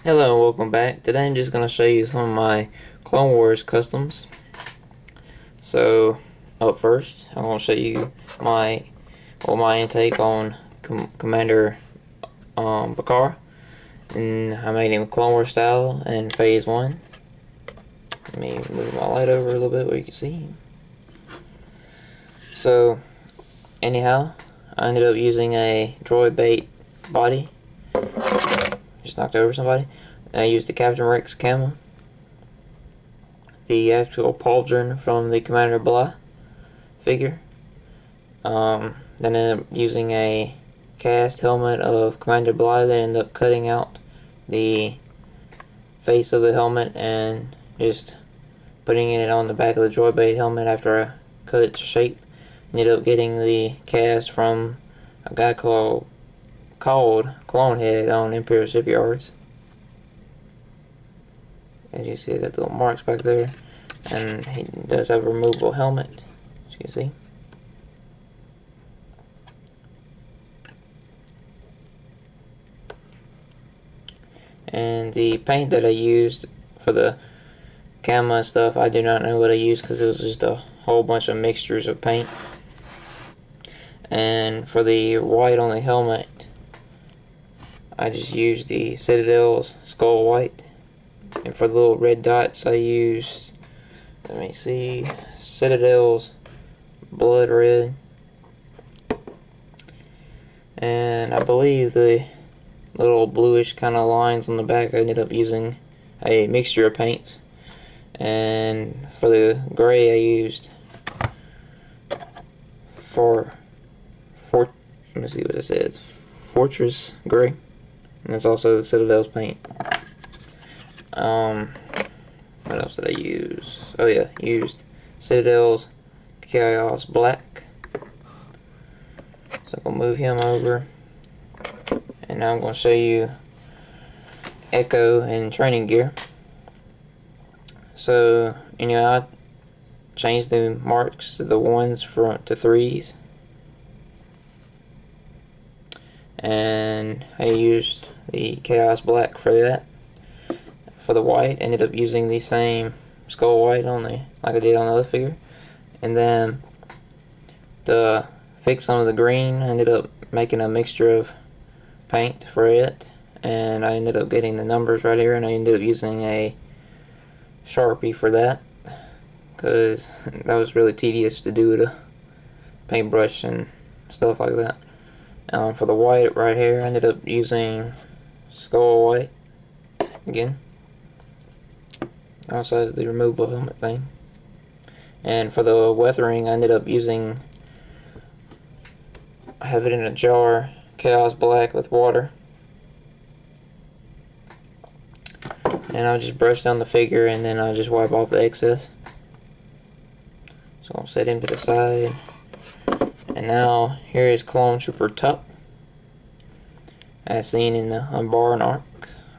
Hello and welcome back. Today I'm just going to show you some of my Clone Wars customs. So up first I'm going to show you my intake on Commander Bacara, and I made him Clone Wars style in Phase 1. Let me move my light over a little bit where you can see him. So anyhow, I ended up using a droid bait body. Just knocked over somebody. I used the Captain Rex camo, the actual pauldron from the Commander Blah figure. Then ended up using a cast helmet of Commander Blah that ended up cutting out the face of the helmet and just putting it on the back of the droid bait helmet after I cut its shape. Ended up getting the cast from a guy called Clonehead on Imperial Shipyards. As you see, I got the little marks back there, and he does have a removable helmet, as you can see. And the paint that I used for the camo and stuff, I do not know what I used because it was just a whole bunch of mixtures of paint. And for the white on the helmet, I just used the Citadel's Skull White, and for the little red dots I used, let me see, Citadel's Blood Red, and I believe the little bluish kind of lines on the back I ended up using a mixture of paints. And for the gray I used let me see what it says, Fortress Gray. And that's also the Citadel's paint. What else did I use? Oh yeah, used Citadel's Chaos Black. So I'm going to move him over. And now I'm going to show you Echo and training gear. So, I changed the marks to the 1s to 3s. And I used the Chaos Black for that. For the white, ended up using the same Skull White like I did on the other figure. And then to fix some of the green, I ended up making a mixture of paint for it. And I ended up getting the numbers right here, and I ended up using a Sharpie for that, because that was really tedious to do with a paintbrush and stuff like that. For the white right here, I ended up using Skull White again. Also has the removable helmet thing. And for the weathering, I ended up using, I have it in a jar, Chaos Black with water. And I'll just brush down the figure, and then I'll just wipe off the excess. So I'll set him to the side. And now here is Clone Trooper Tup, as seen in the Umbara,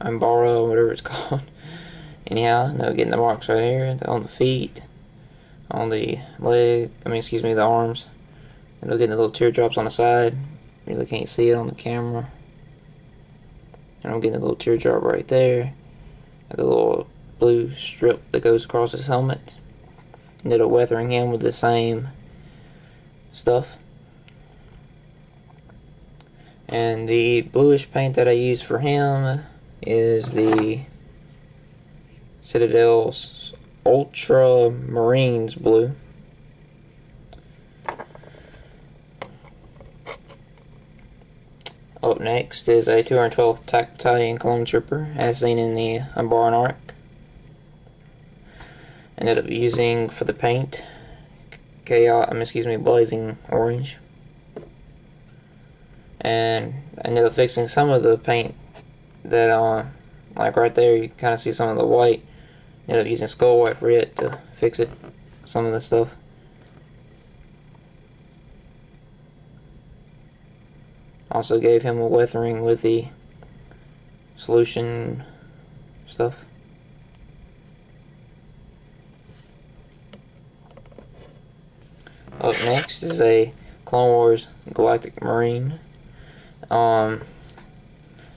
whatever it's called. Anyhow, now getting the marks right here on the feet, on the leg, the arms. And they're getting the little teardrops on the side. You really can't see it on the camera. And I'm getting a little teardrop right there. Like a little blue strip that goes across his helmet. Ended up weathering him with the same stuff. And the bluish paint that I used for him is the Citadel's Ultramarines Blue. Up next is a 212th Attack Battalion Clone Trooper, as seen in the Unborn Arc. Ended up using for the paint, Blazing Orange. And I ended up fixing some of the paint that, like right there, you kind of see some of the white. Ended up using Skull White for it to fix it, some of the stuff. Also gave him a weathering with the solution stuff. Up next is a Clone Wars Galactic Marine. I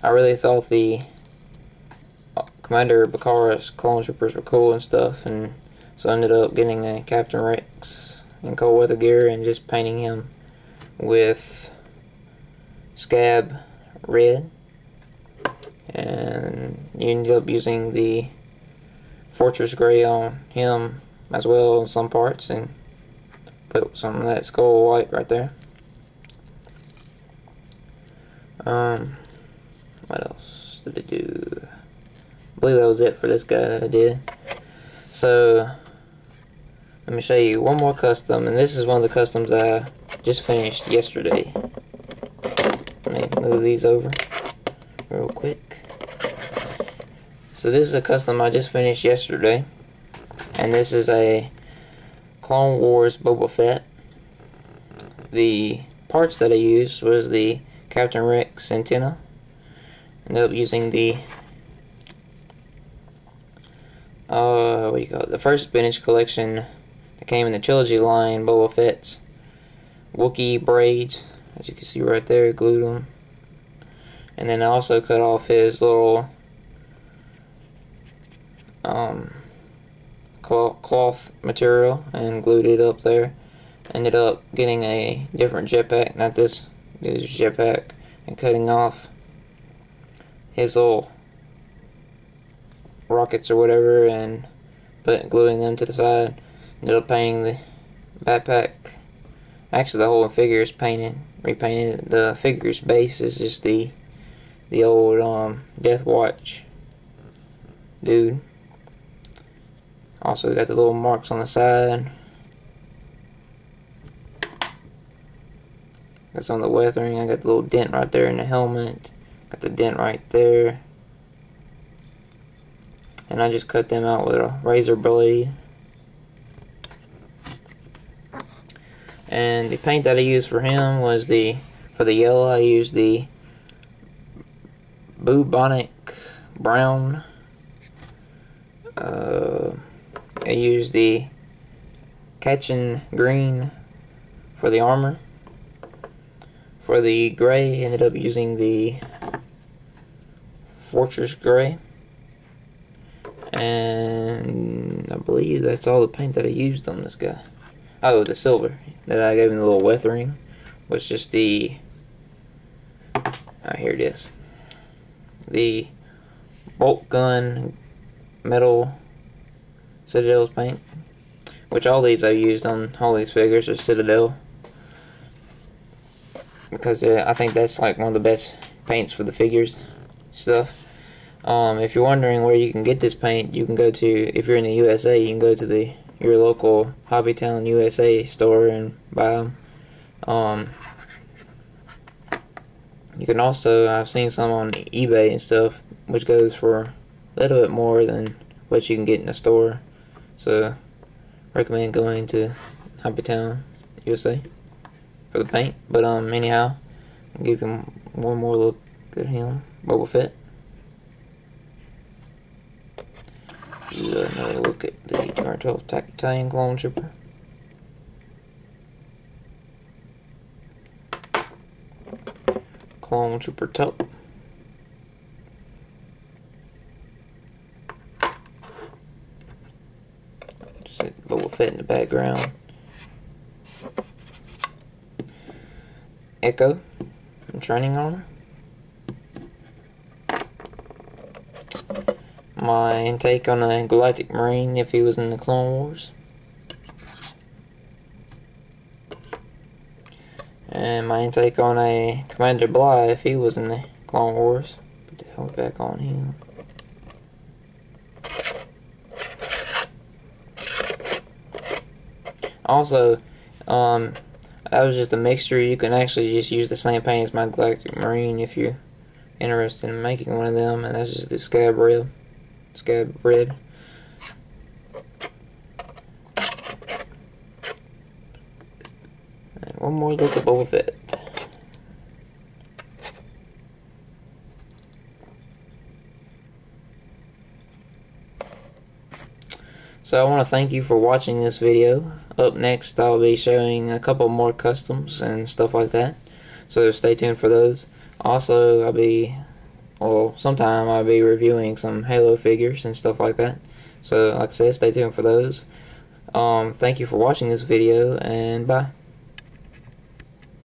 really thought the Commander Bacara's clone troopers were cool and stuff, and so I ended up getting a Captain Rex in cold weather gear and just painting him with scab red, and you ended up using the Fortress Gray on him as well in some parts, and put some of that skull white right there. What else did I do? I believe that was it for this guy that I did. So let me show you one more custom, and this is one of the customs I just finished yesterday. Let me move these over real quick. So this is a custom I just finished yesterday, and this is a Clone Wars Boba Fett. The parts that I used was the Captain Rex antenna. Ended up using the what do you call it? The first spinach collection that came in the trilogy line, Boba Fett's Wookiee braids, as you can see right there, glued them. And then I also cut off his little cloth material and glued it up there. Ended up getting a different jetpack, not this jetpack, and cutting off his little rockets or whatever and gluing them to the side. Ended up painting the backpack. Actually, the whole figure is repainted. The figure's base is just the old Death Watch dude. Also got the little marks on the side. That's on the weathering. I got the little dent right there in the helmet. Got the dent right there. And I just cut them out with a razor blade. And the paint that I used for him was for the yellow, I used the bubonic brown. I used the Catchin green for the armor. For the gray, ended up using the Fortress Gray. And I believe that's all the paint that I used on this guy. Oh, the silver that I gave him the little weathering was just the here it is. The bolt gun metal Citadel's paint, which all these I used on all these figures are Citadel, because I think that's like one of the best paints for the figures stuff. If you're wondering where you can get this paint, you can go to, if you're in the USA, you can go to your local Hobbytown USA store and buy them. You can also, I've seen some on eBay and stuff, which goes for a little bit more than what you can get in the store. So, recommend going to Hobbytown USA for the paint. But anyhow, I'll give him one more look at him, Boba Fett. Another look at the 212 Italian Clone Trooper. Clone Trooper Tuck. Just Boba Fett in the background. Echo from Training Armor. My intake on a Galactic Marine if he was in the Clone Wars. And my intake on a Commander Bly if he was in the Clone Wars. Put the helmet back on him. Also, that was just a mixture. You can actually just use the same paint as my Galactic Marine if you're interested in making one of them, and that's just the scab red. And one more look at Boba Fett. So I want to thank you for watching this video. Up next I'll be showing a couple more customs and stuff like that, so stay tuned for those. Also I'll be well, sometime I'll be reviewing some Halo figures and stuff like that. So like I said, stay tuned for those. Thank you for watching this video, and bye.